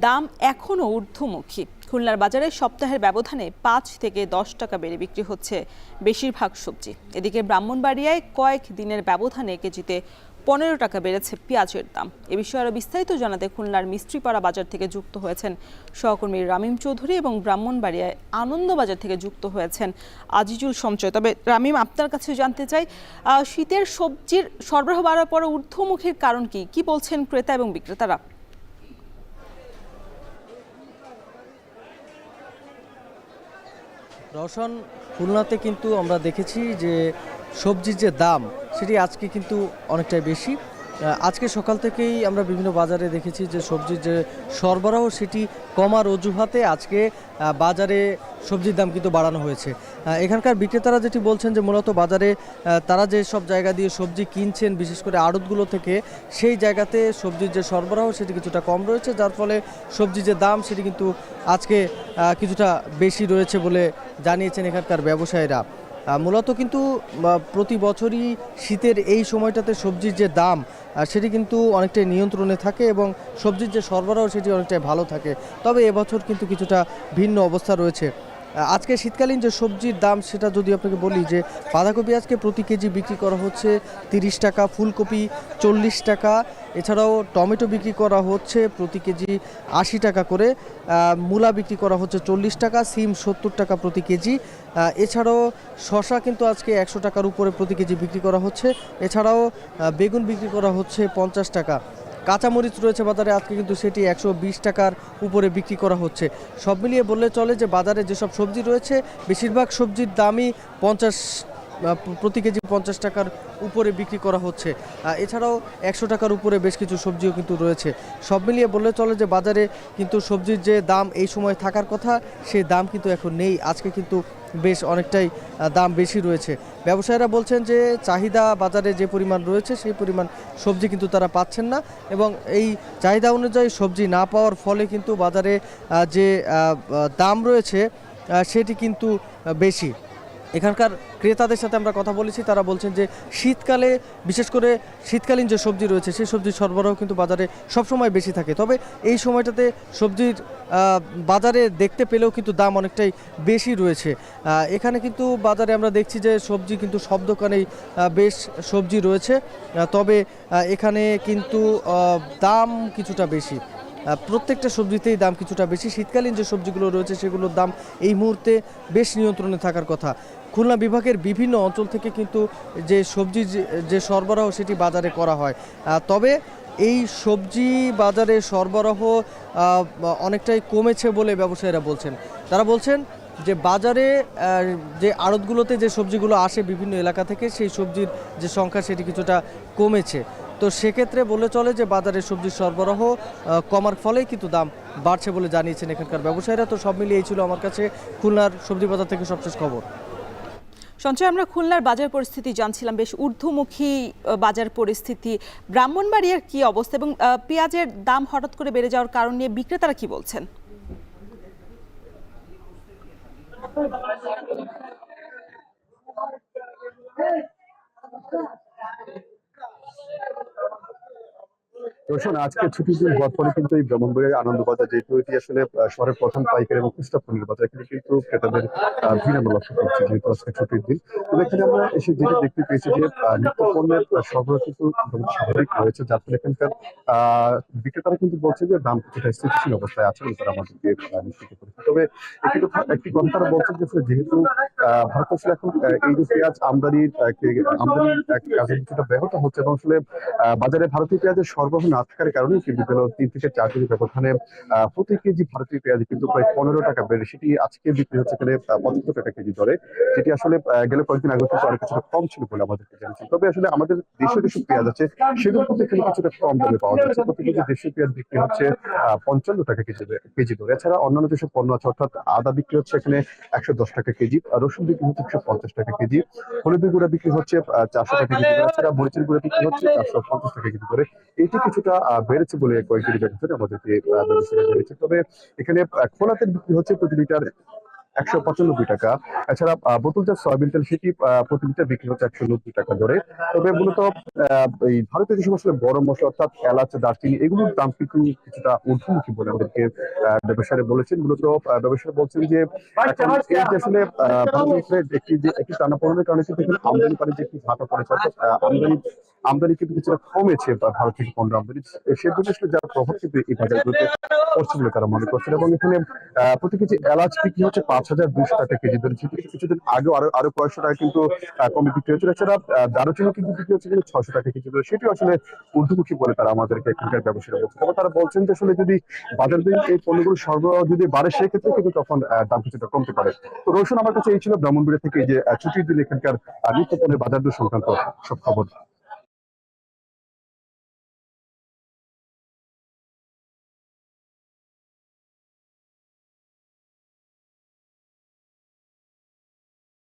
দাম এখনও ঊর্ধ্বমুখী। খুলনার বাজারে সপ্তাহের ব্যবধানে ৫ থেকে ১০ টাকা বেড়ে বিক্রি হচ্ছে বেশিরভাগ সবজি। এদিকে ব্রাহ্মণবাড়িয়ায় কয়েক দিনের ব্যবধানে কেজিতে ১৫ টাকা বেড়েছে পেঁয়াজের দাম। এ বিষয়ে আরও বিস্তারিত জানাতে খুলনার মিস্ত্রিপাড়া বাজার থেকে যুক্ত হয়েছেন সহকর্মী রামিম চৌধুরী এবং ব্রাহ্মণবাড়িয়ায় আনন্দবাজার থেকে যুক্ত হয়েছেন আজিজুল সঞ্চয়। তবে রামিম, আপনার কাছে জানতে চাই, শীতের সবজির সরবরাহ বাড়ার পর ঊর্ধ্বমুখীর কারণ কি বলছেন ক্রেতা এবং বিক্রেতারা? রওশন, খুলনাতে কিন্তু আমরা দেখেছি যে সবজির যে দাম সেটি আজকে কিন্তু অনেকটাই বেশি। আজকে সকাল থেকেই আমরা বিভিন্ন বাজারে দেখেছি যে সবজির যে সরবরাহ সেটি কমার অজুহাতে আজকে বাজারে সবজির দাম কিন্তু বাড়ানো হয়েছে। এখানকার বিক্রেতারা যেটি বলছেন যে মূলত বাজারে তারা যে সব জায়গা দিয়ে সবজি কিনছেন, বিশেষ করে আড়তগুলো থেকে, সেই জায়গাতে সবজির যে সরবরাহ সেটি কিছুটা কম রয়েছে, যার ফলে সবজির যে দাম সেটি কিন্তু আজকে কিছুটা বেশি রয়েছে বলে জানিয়েছেন এখানকার ব্যবসায়ীরা। মূলত কিন্তু প্রতি বছরই শীতের এই সময়টাতে সবজির যে দাম সেটি কিন্তু অনেকটাই নিয়ন্ত্রণে থাকে এবং সবজির যে সরবরাহ সেটি অনেকটাই ভালো থাকে। তবে এবছর কিন্তু কিছুটা ভিন্ন অবস্থা রয়েছে। আজকে শীতকালীন যে সবজির দাম সেটা যদি আপনাকে বলি যে বাঁধাকপি আজকে প্রতি কেজি বিক্রি করা হচ্ছে ৩০ টাকা, ফুলকপি ৪০ টাকা, এছাড়াও টমেটো বিক্রি করা হচ্ছে প্রতি কেজি ৮০ টাকা করে, মূলা বিক্রি করা হচ্ছে ৪০ টাকা, সিম ৭০ টাকা প্রতি কেজি, এছাড়াও শসা কিন্তু আজকে ১০০ টাকার উপরে প্রতি কেজি বিক্রি করা হচ্ছে, এছাড়াও বেগুন বিক্রি করা হচ্ছে ৫০ টাকা, কাঁচামরিচ রয়েছে বাজারে আজকে কিন্তু সেটি ১২০ টাকার উপরে বিক্রি করা হচ্ছে। সব মিলিয়ে বললে চলে যে বাজারে যেসব সবজি রয়েছে বেশিরভাগ সবজির দামই প্রতি কেজি ৫০ টাকার উপরে বিক্রি করা হচ্ছে। এছাড়াও ১০০ টাকার উপরে বেশ কিছু সবজিও কিন্তু রয়েছে। সব মিলিয়ে বললে চলে যে বাজারে কিন্তু সবজির যে দাম এই সময় থাকার কথা সেই দাম কিন্তু এখন নেই। আজকে কিন্তু বেশ অনেকটাই দাম বেশি রয়েছে। ব্যবসায়ীরা বলছেন যে চাহিদা বাজারে যে পরিমাণ রয়েছে সেই পরিমাণ সবজি কিন্তু তারা পাচ্ছেন না এবং এই চাহিদা অনুযায়ী সবজি না পাওয়ার ফলে কিন্তু বাজারে যে দাম রয়েছে সেটি কিন্তু বেশি। এখানকার ক্রেতাদের সাথে আমরা কথা বলেছি, তারা বলছেন যে শীতকালে বিশেষ করে শীতকালীন যে সবজি রয়েছে সেই সবজির সরবরাহ কিন্তু বাজারে সবসময় বেশি থাকে। তবে এই সময়টাতে সবজির বাজারে দেখতে পেলেও কিন্তু দাম অনেকটাই বেশি রয়েছে। এখানে কিন্তু বাজারে আমরা দেখছি যে সবজি কিন্তু সব দোকানেই বেশ সবজি রয়েছে, তবে এখানে কিন্তু দাম কিছুটা বেশি। প্রত্যেকটা সবজিতেই দাম কিছুটা বেশি। শীতকালীন যে সবজিগুলো রয়েছে সেগুলোর দাম এই মুহূর্তে বেশ নিয়ন্ত্রণে থাকার কথা। খুলনা বিভাগের বিভিন্ন অঞ্চল থেকে কিন্তু যে সবজির যে সরবরাহ সেটি বাজারে করা হয়, তবে এই সবজি বাজারে সরবরাহ অনেকটাই কমেছে বলে ব্যবসায়ীরা বলছেন। তারা বলছেন যে বাজারে যে আড়তগুলোতে যে সবজিগুলো আসে বিভিন্ন এলাকা থেকে সেই সবজির যে সংখ্যা সেটি কিছুটা কমেছে। তো সেক্ষেত্রে বলে চলে যে বাজারে সবজির সরবরাহ কমার ফলেই কিন্তু দাম বাড়ছে বলে জানিয়েছেন এখানকার ব্যবসায়ীরা। তো সব মিলিয়ে এই ছিল আমার কাছে খুলনার সবজি বাজার থেকে সবশেষ খবর। সঞ্চয়, আমরা খুলনার বাজার পরিস্থিতি জানছিলাম, বেশ ঊর্ধ্বমুখী বাজার পরিস্থিতি। ব্রাহ্মণবাড়িয়ার কি অবস্থা এবং পেঁয়াজের দাম হঠাৎ করে বেড়ে যাওয়ার কারণ নিয়ে বিক্রেতারা কি বলছেন? রোশন, আজকে ছুটির দিন হওয়ার পরে কিন্তু এই ব্রাহ্মণবাড়িয়ার আনন্দবাজার, যেহেতু এটি আসলে শহরের প্রধান পাইকারি এবং খুচরা পণ্যের বাজার, এখানে কিন্তু ক্রেতাদের ভিড় আমরা লক্ষ্য করছি যেহেতু আজকে ছুটির দিন। তবে এখানে আমরা এসে যেটা দেখতে পেয়েছি যে নিত্য পণ্যের সরবরাহ কিন্তু স্বাভাবিক রয়েছে, যার ফলে এখানকার বিক্রেতারা কিন্তু বলছে যে দাম কিছুটা স্থিতিশীল অবস্থায় আছে এবং তারা আমাদেরকে নিশ্চিত করেছে। তবে একটি কথা তারা বলছেন যে যেহেতু ভারত আসলে এখন এই যে পেঁয়াজ আমদানির কাজে কিছুটা ব্যাহত হচ্ছে এবং আসলে বাজারে ভারতীয় পেঁয়াজের সরবরাহ না থাকার কারণে কিন্তু গেল ৩ থেকে ৪ দিনের ব্যবধানে প্রতি কেজি ভারতীয় পেঁয়াজ কিন্তু প্রায় ১৫ টাকা বেড়ে সেটি আজকে বিক্রি হচ্ছে এখানে ৭৫ টাকা কেজি দরে, যেটি আসলে গেল কয়েকদিন আগে কিন্তু আরো কিছুটা কম ছিল বলে আমাদেরকে জানিয়েছেন। তবে আসলে আমাদের দেশীয় যেসব পেঁয়াজ আছে সেগুলো কিন্তু এখানে কিছুটা কম দামে পাওয়া যাচ্ছে। প্রতি কেজি দেশীয় পেঁয়াজ বিক্রি হচ্ছে ৫৫ টাকা কেজি দরে। এছাড়া অন্যান্য যেসব পণ্য আছে, অর্থাৎ আদা বিক্রি হচ্ছে এখানে ১১০ টাকা কেজি, রসুন বিক্রি হচ্ছে ১৫০ টাকা কেজি, হলুদের গুঁড়া বিক্রি হচ্ছে ৪০০ টাকা কেজি দরে, এছাড়া মরিচের গুঁড়া বিক্রি হচ্ছে ৪৫০ টাকা কেজি দরে। এটি কিছুটা বেড়েছে বলে কয়েকদিন ব্যবসায়ী আমাদেরকে ব্যবসায়ীরা জানিয়েছে। তবে এখানে খোলা তেল বিক্রি হচ্ছে প্রতি লিটার 195 টাকা। এছাড়া বোতলজাত সয়াবিন তেল সেটি প্রতি লিটার বিক্রি হচ্ছে 190 টাকা দরে। তবে মূলত এই ভারতীয় যে সমস্ত গরম মশলা অর্থাৎ এলাচ, দারচিনি এগুলোর দাম কিন্তু কিছুটা ঊর্ধ্বমুখী বলে আমাদেরকে ব্যবসায়ীরা বলেছেন। মূলত ব্যবসায়ীরা বলছেন যে এখন এই যে আসলে ভারতের একটি টানাপোড়েনের কারণে কিন্তু এখানে আমদানি পানি যে একটি ভাটা পড়েছে, অর্থাৎ আমদানি কিন্তু কিছুটা কমেছে ভারত থেকে পণ্য আমদানি, সেজন্য আসলে যার প্রভাব কিন্তু এই বাজারগুলোতে পড়ছে বলে তারা মনে করছেন। এবং এখানে প্রতি কেজি এলাচ বিক্রি হচ্ছে 5,200 টাকা কেজি ধরে, কিছুদিন আগে আরো কয়েকশো টাকা কিন্তু কমে বিক্রি হচ্ছে। এছাড়া দারুচিনি কিন্তু বিক্রি হচ্ছে কিন্তু 600 টাকা কেজি ধরে, সেটিও আসলে ঊর্ধ্বমুখী বলে তারা আমাদেরকে এখানকার ব্যবসায়ীরা বলছে। তবে তারা বলছেন যে আসলে যদি বাজার দিন এই পণ্যগুলো সরবরাহ যদি বাড়ে সেক্ষেত্রে কিন্তু তখন দাম কিছুটা কমতে পারে। তো রোশন, আমার কাছে এই ছিল ব্রাহ্মণবাড়িয়া থেকে এই যে ছুটির দিন এখানকার নিত্য পণ্যের বাজার দর সংক্রান্ত সব খবর।